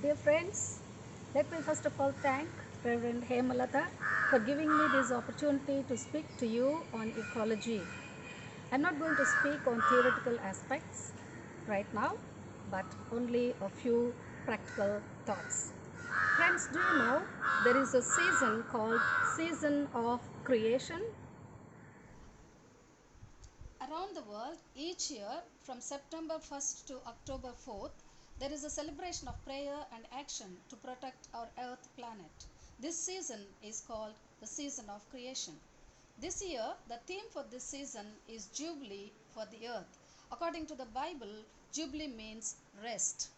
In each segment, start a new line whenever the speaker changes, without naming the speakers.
Dear friends, let me first of all thank Reverend Hemalata for giving me this opportunity to speak to you on ecology. I'm not going to speak on theoretical aspects right now, but only a few practical thoughts. Friends, do you know there is a season called Season of Creation? Around the world, each year from September 1st to October 4th, there is a celebration of prayer and action to protect our earth planet. This season is called the Season of Creation. This year, the theme for this season is Jubilee for the earth. According to the Bible, Jubilee means rest.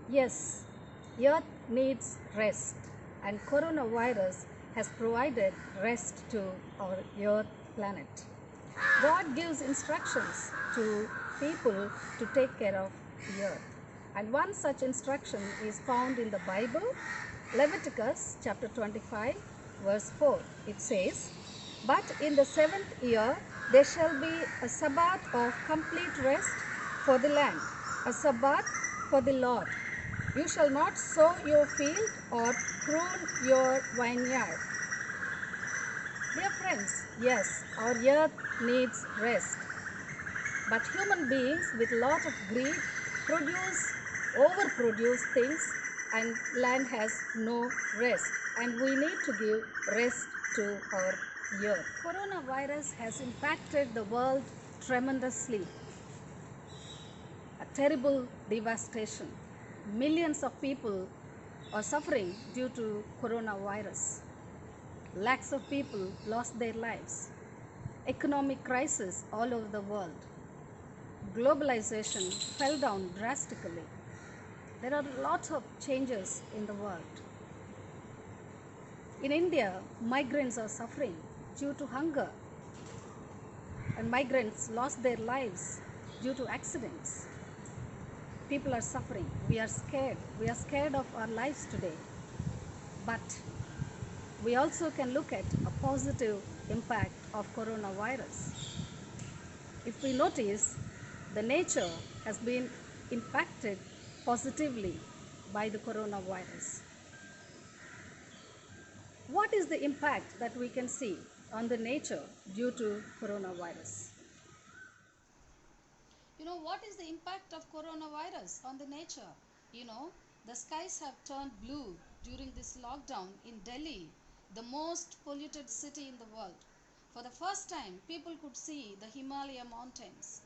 Yes, earth needs rest, and coronavirus has provided rest to our earth planet. God gives instructions to people to take care of the earth. And one such instruction is found in the Bible, Leviticus chapter 25, verse 4. It says, "But in the seventh year there shall be a Sabbath of complete rest for the land, a Sabbath for the Lord. You shall not sow your field or prune your vineyard." Dear friends, yes, our earth needs rest. But human beings with a lot of greed overproduce things, and land has no rest. And we need to give rest to our earth. Coronavirus has impacted the world tremendously. A terrible devastation. Millions of people are suffering due to coronavirus. Lakhs of people lost their lives. Economic crisis all over the world. Globalization fell down drastically. There are lots of changes in the world. In India, migrants are suffering due to hunger, and migrants lost their lives due to accidents. People are suffering. We are scared. We are scared of our lives today. But we also can look at a positive impact of coronavirus. If we notice, the nature has been impacted positively by the coronavirus. What is the impact that we can see on the nature due to coronavirus? What is the impact of coronavirus on the nature? The skies have turned blue during this lockdown in Delhi, the most polluted city in the world. For the first time, people could see the Himalaya mountains.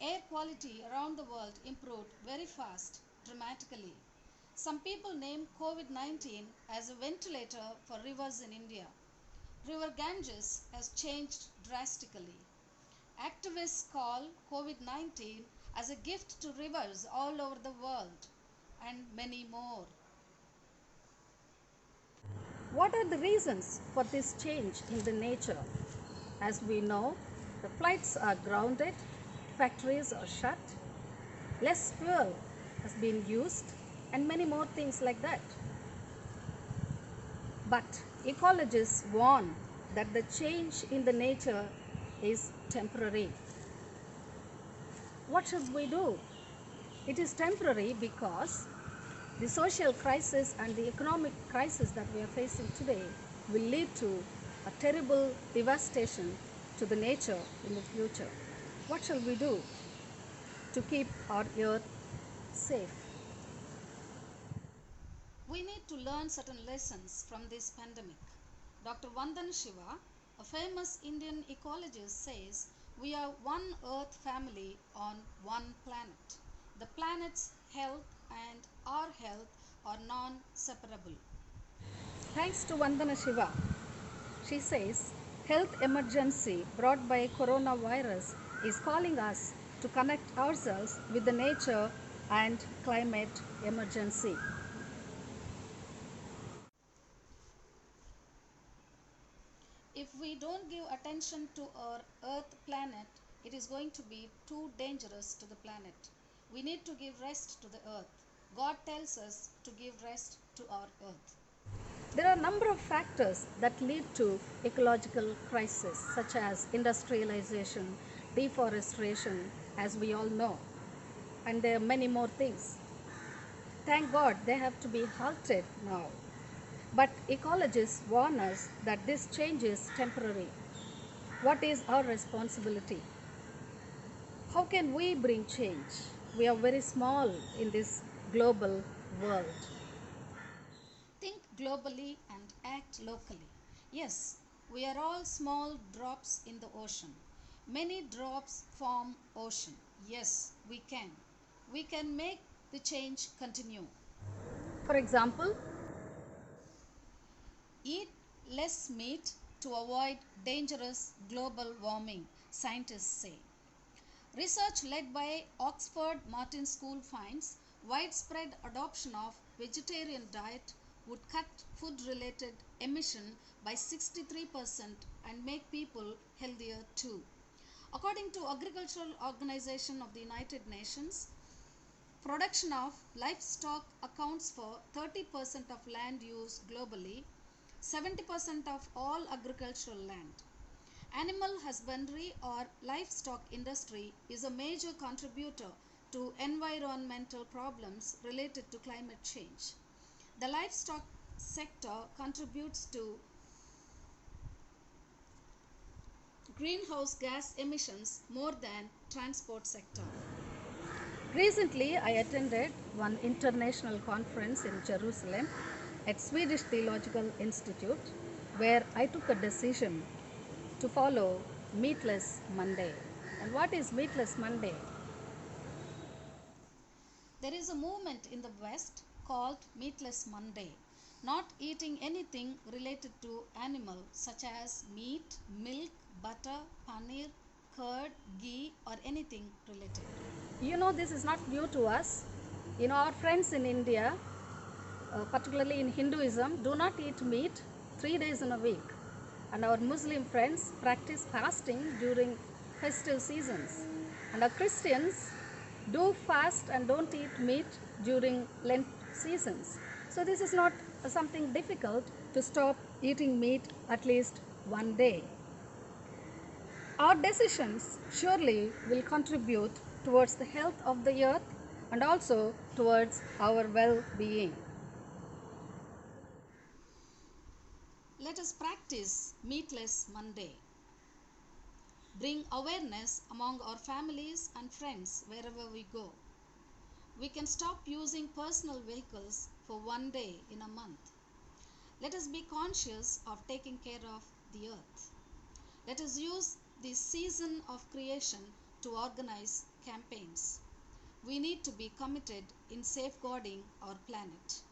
Air quality around the world improved very fast, dramatically. Some people name COVID-19 as a ventilator for rivers in India. River Ganges has changed drastically. Activists call COVID-19 as a gift to rivers all over the world, and many more. What are the reasons for this change in the nature? As we know, the flights are grounded, factories are shut, less fuel has been used, and many more things like that. But ecologists warn that the change in the nature is temporary. What should we do? It is temporary because the social crisis and the economic crisis that we are facing today will lead to a terrible devastation to the nature in the future. What shall we do to keep our earth safe? We need to learn certain lessons from this pandemic. Dr. Vandana Shiva, a famous Indian ecologist, says we are one earth family on one planet. The planet's health and our health are non-separable. Thanks to Vandana Shiva, she says health emergency brought by coronavirus is calling us to connect ourselves with the nature and climate emergency. If we don't give attention to our earth planet, it is going to be too dangerous to the planet. We need to give rest to the earth. God tells us to give rest to our earth. There are a number of factors that lead to ecological crisis, such as industrialization, deforestation, as we all know, and there are many more things. Thank God they have to be halted now. But ecologists warn us that this change is temporary. What is our responsibility? How can we bring change? We are very small in this global world. Think globally and act locally. Yes, we are all small drops in the ocean. Many drops form ocean. Yes, we can. We can make the change continue. For example, eat less meat to avoid dangerous global warming, scientists say. Research led by Oxford Martin School finds widespread adoption of vegetarian diet would cut food-related emission by 63% and make people healthier too. According to Agricultural Organization of the United Nations, production of livestock accounts for 30% of land use globally, 70% of all agricultural land. Animal husbandry or livestock industry is a major contributor to environmental problems related to climate change. The livestock sector contributes to greenhouse gas emissions more than transport sector. Recently, I attended one international conference in Jerusalem at Swedish Theological Institute where I took a decision to follow Meatless Monday. And what is Meatless Monday? There is a movement in the West called Meatless Monday, not eating anything related to animal such as meat, milk, butter, paneer, curd, ghee or anything related. You know, this is not new to us. You know, our friends in India, particularly in Hinduism, do not eat meat 3 days in a week. And our Muslim friends practice fasting during festive seasons. And our Christians do fast and don't eat meat during Lent seasons. So this is not something difficult to stop eating meat at least one day. Our decisions surely will contribute towards the health of the earth and also towards our well-being. Let us practice Meatless Monday. Bring awareness among our families and friends wherever we go. We can stop using personal vehicles for one day in a month. Let us be conscious of taking care of the earth. Let us use this season of creation to organize campaigns. We need to be committed in safeguarding our planet.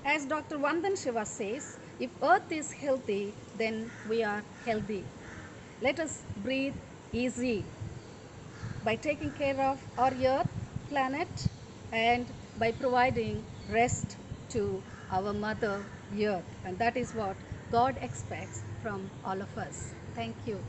As Dr. Vandan Shiva says, if earth is healthy, then we are healthy. Let us breathe easy by taking care of our earth, planet, and by providing rest to our mother earth. And that is what God expects from all of us. Thank you.